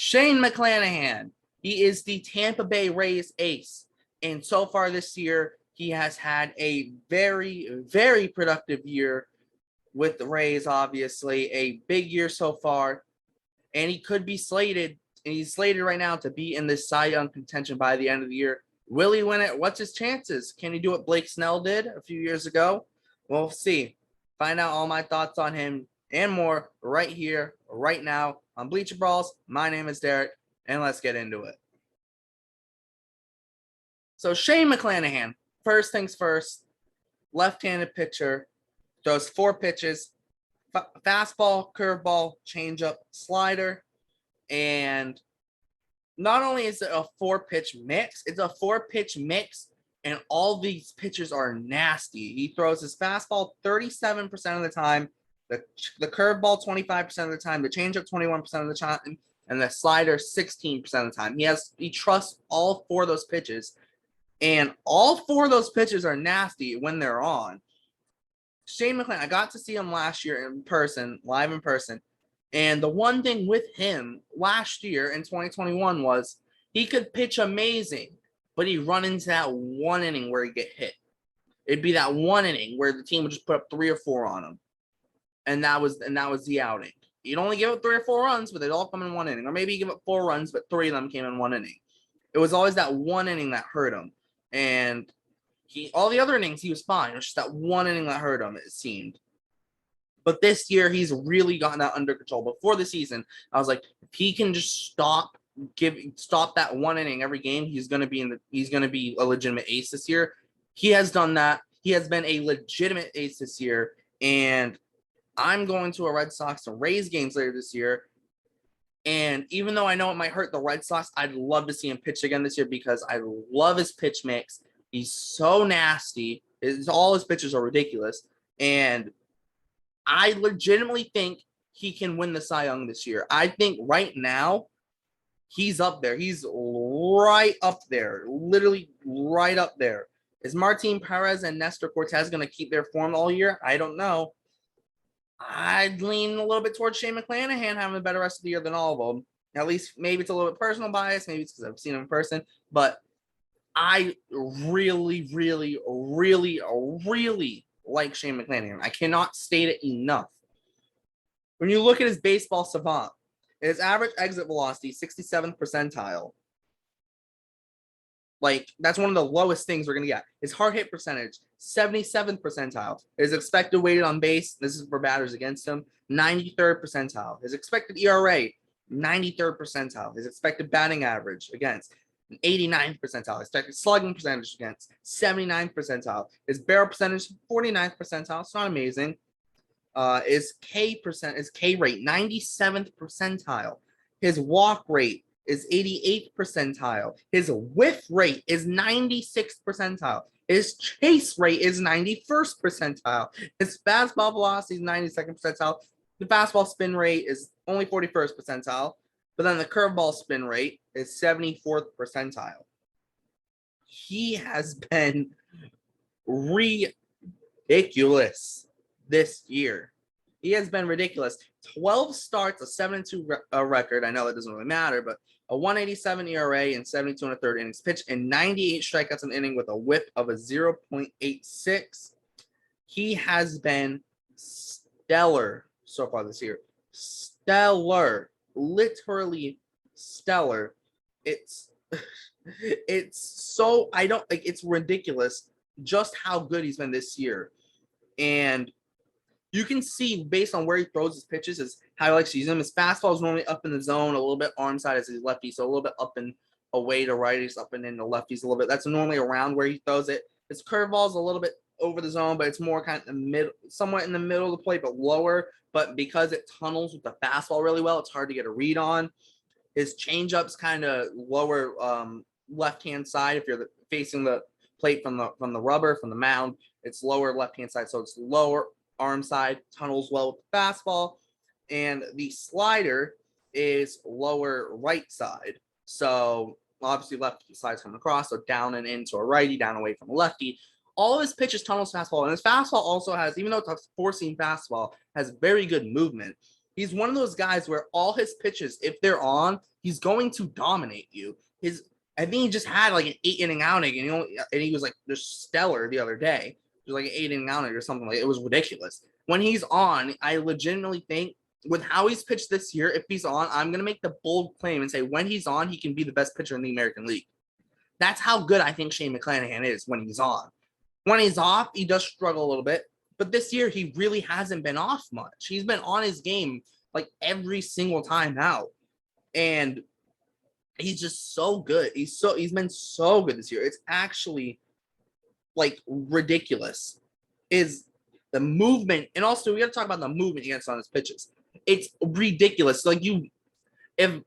Shane McClanahan. He is the Tampa Bay Rays ace. And so far this year, he has had a very, very productive year with the Rays, obviously. A big year so far. And he could be slated, and he's slated right now to be in this Cy Young contention by the end of the year. Will he win it? What's his chances? Can he do what Blake Snell did a few years ago? We'll see. Find out all my thoughts on him and more right here, right now on Bleacher Brawls. My name is Derek, and let's get into it. So Shane McClanahan, first things first, left-handed pitcher, throws 4 pitches, fastball, curveball, changeup, slider, and not only is it a 4-pitch mix, it's a 4-pitch mix, and all these pitches are nasty. He throws his fastball 37% of the time, the curveball 25% of the time, the changeup 21% of the time, and the slider 16% of the time. He trusts all 4 of those pitches, and all 4 of those pitches are nasty when they're on. Shane McClanahan, I got to see him last year in person, live in person. And the one thing with him last year in 2021 was he could pitch amazing, but he'd run into that one inning where he'd get hit. It'd be that one inning where the team would just put up 3 or 4 on him. And that was the outing. You'd only give up 3 or 4 runs, but they'd all come in one inning. Or maybe you give up 4 runs, but 3 of them came in one inning. It was always that one inning that hurt him. And all the other innings, he was fine. It was just that one inning that hurt him, it seemed. But this year, he's really gotten that under control. Before the season, I was like, if he can just stop that one inning every game, he's gonna be a legitimate ace this year. He has done that. He has been a legitimate ace this year. And I'm going to a Red Sox and Rays games later this year. And even though I know it might hurt the Red Sox, I'd love to see him pitch again this year because I love his pitch mix. He's so nasty. All his pitches are ridiculous. And I legitimately think he can win the Cy Young this year. I think right now he's up there. He's right up there, literally right up there. Is Martin Perez and Nestor Cortez going to keep their form all year? I don't know. I'd lean a little bit towards Shane McClanahan having a better rest of the year than all of them. At least maybe it's a little bit personal bias. Maybe it's because I've seen him in person. But I really, really, really, really like Shane McClanahan. I cannot state it enough. When you look at his baseball savant, his average exit velocity, 67th percentile. Like, that's one of the lowest things we're going to get. His hard hit percentage, 77th percentile. His expected weighted on base, this is for batters against him, 93rd percentile. His expected ERA, 93rd percentile. His expected batting average against 89th percentile. Expected slugging percentage against 79th percentile. His barrel percentage, 49th percentile. It's not amazing. His K rate, 97th percentile. His walk rate is 88th percentile. His whiff rate is 96th percentile. His chase rate is 91st percentile. His fastball velocity is 92nd percentile. The fastball spin rate is only 41st percentile. But then the curveball spin rate is 74th percentile. He has been ridiculous this year. He has been ridiculous. 12 starts, a 7-2 record. I know that doesn't really matter, but a 187 ERA and 72 1/3 innings pitched and 98 strikeouts an inning with a whip of a 0.86. He has been stellar so far this year. Stellar. Literally stellar. It's so, I don't like, it's ridiculous just how good he's been this year. And you can see based on where he throws his pitches is how he likes to use them. His fastball is normally up in the zone, a little bit arm side as his lefty, so a little bit up and away to righties, up and into lefties a little bit. That's normally around where he throws it. His curveball is a little bit over the zone, but it's more kind of the middle, somewhat in the middle of the plate, but lower. But because it tunnels with the fastball really well, it's hard to get a read on. His changeup's kind of lower left-hand side. If you're facing the plate from the rubber, from the mound, it's lower left-hand side, so it's lower arm side, tunnels well with the fastball. And the slider is lower right side. So obviously lefty side's coming across, so down and into a righty, down away from a lefty. All of his pitches tunnels fastball, and his fastball also has, even though it's a four-seam fastball, has very good movement. He's one of those guys where all his pitches, if they're on, he's going to dominate you. I think he just had like an 8-inning outing, and he was like just stellar the other day. It was like an 8-inning outing or something. Like, it was ridiculous. When he's on, I legitimately think with how he's pitched this year, if he's on, I'm gonna make the bold claim and say when he's on, he can be the best pitcher in the American League. That's how good I think Shane McClanahan is when he's on. When he's off, he does struggle a little bit. But this year, he really hasn't been off much. He's been on his game like every single time out. And he's just so good. He's been so good this year. It's actually like ridiculous. Is the movement, and also we got to talk about the movement he gets on his pitches. It's ridiculous. Like if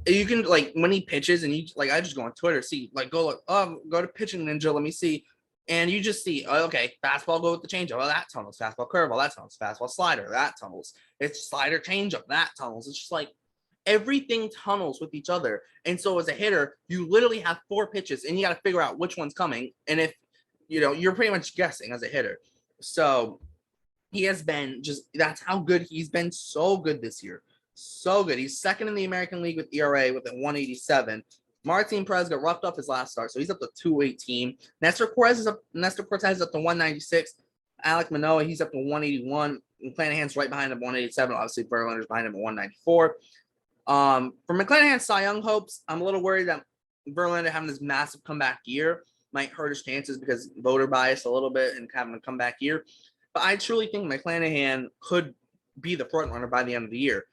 you can like when he pitches and you like, I just go on Twitter, see like go to Pitching Ninja, let me see, and you just see okay, fastball go with the changeup, oh that tunnels, fastball curveball, that tunnels, fastball slider, that tunnels, it's slider changeup, that tunnels. It's just like everything tunnels with each other. And so as a hitter, you literally have 4 pitches and you got to figure out which one's coming. And if you're pretty much guessing as a hitter. So he has been that's how good he's been. So good this year. So good. He's second in the American League with ERA with a 187. Martin Perez got roughed up his last start, so he's up to 218. Nestor Cortez is up to 196. Alek Manoah, he's up to 181. McClanahan's right behind him, 187. Obviously, Verlander's behind him at 194. For McClanahan's Cy Young hopes, I'm a little worried that Verlander having this massive comeback year might hurt his chances because voter bias a little bit and having a comeback year. But I truly think McClanahan could be the front runner by the end of the year.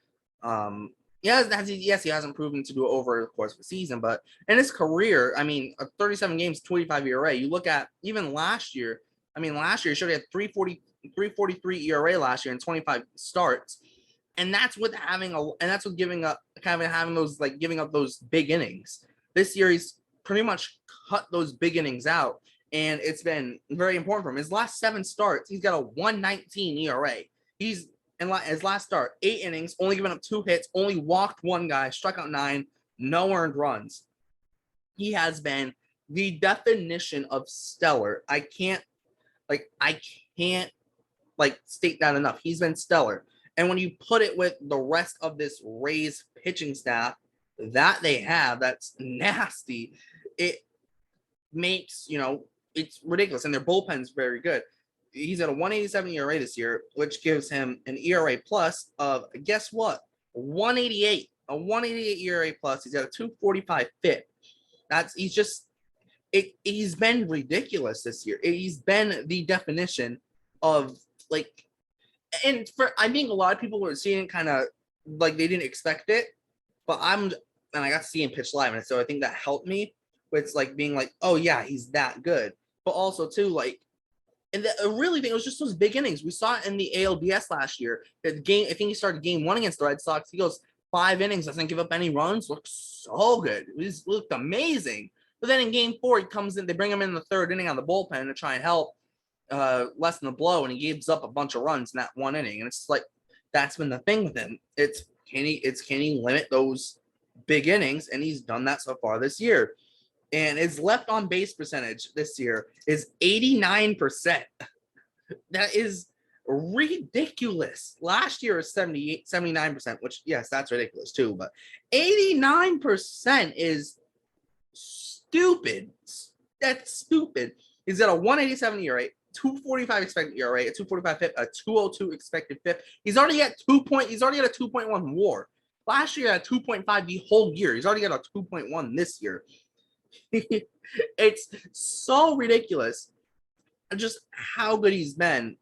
Yes, he hasn't proven to do it over the course of the season, but in his career, I mean, 37 games, 25 ERA. You look at even last year. I mean, last year he should have had 343 ERA last year and 25 starts. And that's with giving up those big innings. This year he's pretty much cut those big innings out, and it's been very important for him. His last 7 starts, he's got a 1.19 ERA. He's in his last start, 8 innings, only given up 2 hits, only walked 1 guy, struck out 9, no earned runs. He has been the definition of stellar. I can't state that enough. He's been stellar. And when you put it with the rest of this Rays pitching staff that they have, that's nasty. It makes, it's ridiculous. And their bullpen's very good. He's at a 187 ERA this year, which gives him an ERA plus of, guess what? 188. A 188 ERA plus. He's got a 245 FIP. He's been ridiculous this year. He's been the definition of and I think a lot of people were seeing it kind of like they didn't expect it, but I got to see him pitch live, and so I think that helped me with being like, oh yeah, he's that good. But also too, and I really think it was just those big innings. We saw it in the ALDS last year. I think he started game 1 against the Red Sox. He goes 5 innings, doesn't give up any runs, looks so good. It looked amazing. But then in game 4, he comes in, they bring him in the 3rd inning on the bullpen to try and help lessen the blow, and he gives up a bunch of runs in that 1 inning. And it's like that's been the thing with him. Can he limit those big innings? And he's done that so far this year. And his left on base percentage this year is 89%. That is ridiculous. Last year was 79%, which yes, that's ridiculous too. But 89% is stupid. That's stupid. He's got a 187 ERA, 245 expected ERA, a 245 FIP, a 202 expected FIP. He's already at a 2.1 WAR. Last year at 2.5 the whole year. He's already got a 2.1 this year. It's so ridiculous just how good he's been.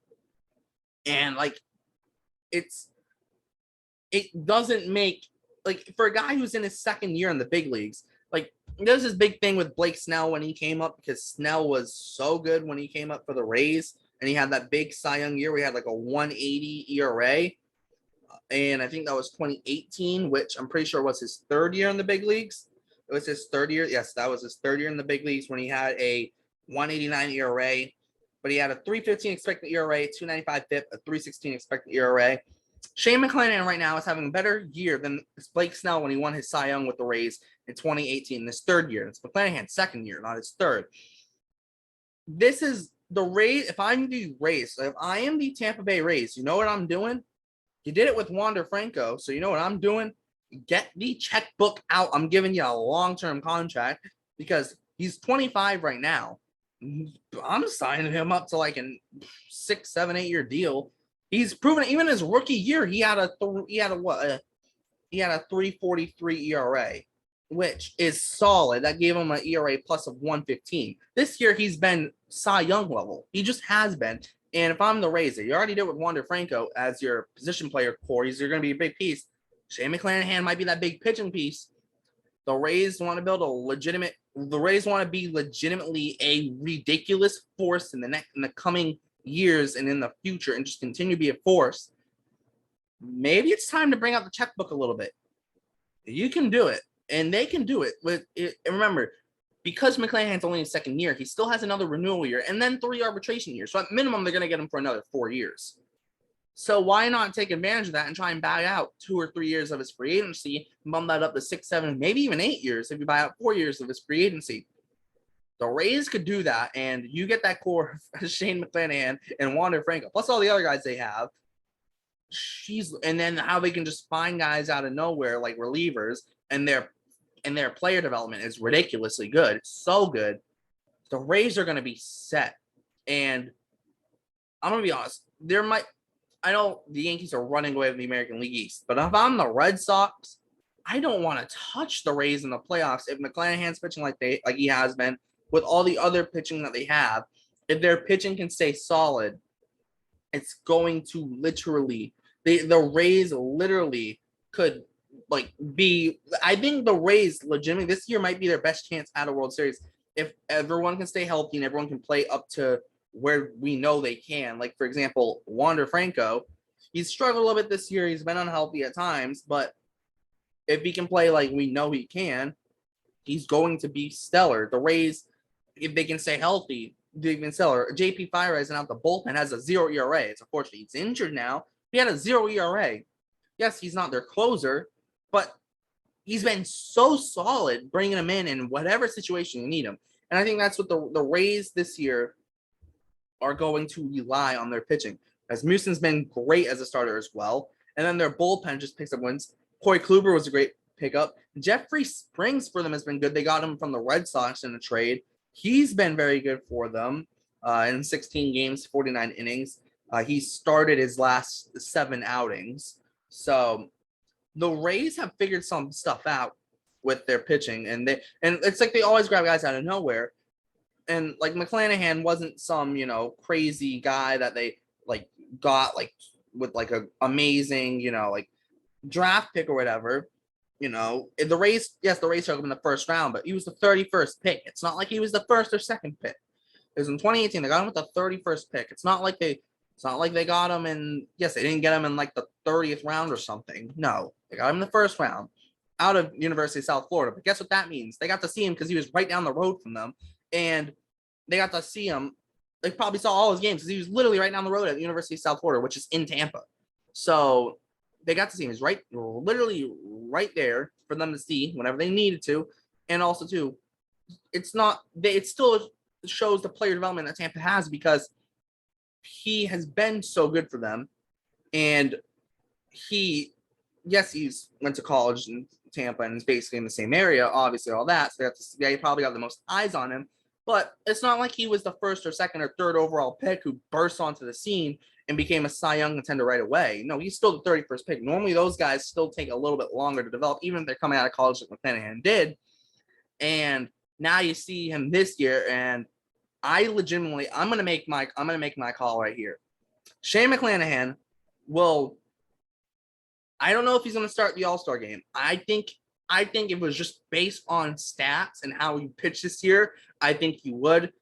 And it doesn't make for a guy who's in his 2nd year in the big leagues, there's this big thing with Blake Snell when he came up, because Snell was so good when he came up for the Rays, and he had that big Cy Young year. We had a 180 ERA, and I think that was 2018, which I'm pretty sure was his 3rd year in the big leagues. It was his 3rd year. Yes, that was his 3rd year in the big leagues when he had a 189 ERA, but he had a 315 expected ERA, 295 FIP, a 316 expected ERA. Shane McClanahan right now is having a better year than Blake Snell when he won his Cy Young with the Rays in 2018, his 3rd year. It's McClanahan's 2nd year, not his 3rd. This is the Rays. If I'm the Rays, if I am the Tampa Bay Rays, you know what I'm doing? You did it with Wander Franco, so you know what I'm doing? get the checkbook out. I'm giving you a long-term contract because he's 25 right now. I'm signing him up to like a 6, 7, 8 year deal. He's proven even his rookie year, he had a 3.43 ERA, which is solid. That gave him an ERA plus of 115. This year he's been Cy Young level. He just has been. And if I'm the Rays, you already did with Wander Franco as your position player core. You're going to be a big piece. Shane McClanahan might be that big pitching piece. The Rays want to build a legitimate. The Rays want to be legitimately a ridiculous force in the coming years and in the future, and just continue to be a force. Maybe it's time to bring out the checkbook a little bit. You can do it, and they can do it with it. And remember, because McClanahan's only in his second year, he still has another renewal year and then 3 arbitration years. So at minimum, they're going to get him for another 4 years. So why not take advantage of that and try and buy out 2 or 3 years of his free agency, bump that up to 6, 7, maybe even 8 years if you buy out 4 years of his free agency. The Rays could do that, and you get that core of Shane McClanahan and Wander Franco, plus all the other guys they have. And then how they can just find guys out of nowhere like relievers, and their player development is ridiculously good. It's so good. The Rays are going to be set, and I'm going to be honest. I know the Yankees are running away with the American League East, but if I'm the Red Sox, I don't want to touch the Rays in the playoffs if McClanahan's pitching like he has been with all the other pitching that they have. If their pitching can stay solid, it's going to literally the Rays literally could be. I think the Rays legitimately this year might be their best chance at a World Series if everyone can stay healthy and everyone can play up to where we know they can. Like, for example, Wander Franco, he's struggled a little bit this year. He's been unhealthy at times, but if he can play like we know he can, he's going to be stellar. The Rays, if they can stay healthy, they've been stellar. JP Fireis out the bullpen has a 0 ERA. It's unfortunately he's injured now. He had a 0 ERA. Yes, he's not their closer, but he's been so solid bringing him in whatever situation you need him. And I think that's what the Rays this year are going to rely on their pitching. As Muson's been great as a starter as well. And then their bullpen just picks up wins. Corey Kluber was a great pickup. Jeffrey Springs for them has been good. They got him from the Red Sox in a trade. He's been very good for them in 16 games, 49 innings. He started his last 7 outings. So the Rays have figured some stuff out with their pitching. And it's like they always grab guys out of nowhere. And like McClanahan wasn't some, crazy guy that they got with a amazing, draft pick or whatever. The Rays took him in the first round, but he was the 31st pick. It's not like he was the first or second pick. It was in 2018. They got him with the 31st pick. It's not like they got him in. Yes, they didn't get him in the 30th round or something. No, they got him in the first round out of University of South Florida. But guess what that means? They got to see him because he was right down the road from them. And they got to see him. They probably saw all his games because he was literally right down the road at the University of South Florida, which is in Tampa. So they got to see him. He's literally right there for them to see whenever they needed to. And also, too, it still shows the player development that Tampa has because he has been so good for them. And he's went to college in Tampa and is basically in the same area, obviously, all that. So they probably got the most eyes on him. But it's not like he was the first or second or third overall pick who burst onto the scene and became a Cy Young contender right away. No, he's still the 31st pick. Normally, those guys still take a little bit longer to develop, even if they're coming out of college like McClanahan did. And now you see him this year, and I'm gonna make my call right here. Shane McClanahan will. I don't know if he's gonna start the All-Star game. I think if it was just based on stats and how he pitched this year, I think he would.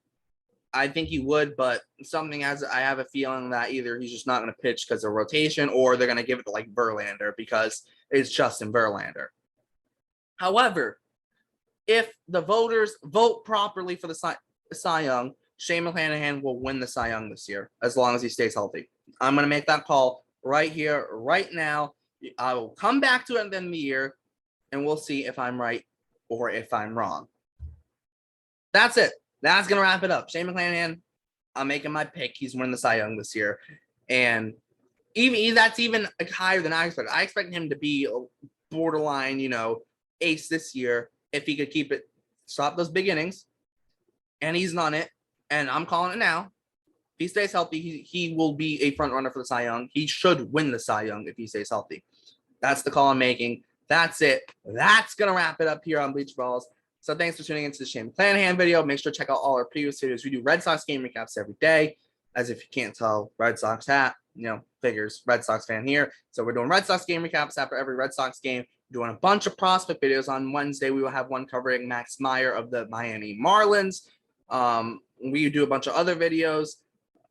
But I have a feeling that either he's just not going to pitch because of rotation or they're going to give it to Verlander because it's Justin Verlander. However, if the voters vote properly for the Cy Young, Shane McClanahan will win the Cy Young this year as long as he stays healthy. I'm going to make that call right here, right now. I will come back to it at the end of the year, and we'll see if I'm right or if I'm wrong. That's it. That's going to wrap it up. Shane McClanahan, I'm making my pick. He's winning the Cy Young this year. And that's even higher than I expected. I expect him to be borderline, ace this year if he could keep it, stop those big innings. And he's done it. And I'm calling it now. If he stays healthy, he will be a front runner for the Cy Young. He should win the Cy Young if he stays healthy. That's the call I'm making. That's it. That's going to wrap it up here on Bleacher Brawls. So thanks for tuning into the Shane McClanahan video. Make sure to check out all our previous videos. We do Red Sox game recaps every day. As if you can't tell, Red Sox hat, figures, Red Sox fan here. So we're doing Red Sox game recaps after every Red Sox game. We're doing a bunch of prospect videos. On Wednesday, we will have one covering Max Meyer of the Miami Marlins. We do a bunch of other videos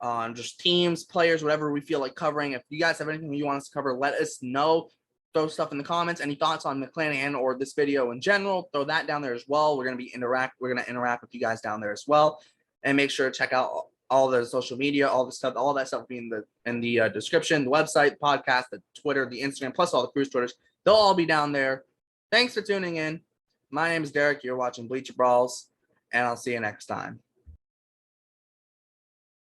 on just teams, players, whatever we feel like covering. If you guys have anything you want us to cover, let us know. Throw stuff in the comments. Any thoughts on McClanahan or this video in general, throw that down there as well. We're going to interact with you guys down there as well. And make sure to check out all the social media, all that stuff will be in the description, the website, the podcast, the Twitter, the Instagram, plus all the cruise Twitters. They'll all be down there. Thanks for tuning in. My name is Derek. You're watching Bleacher Brawls, and I'll see you next time.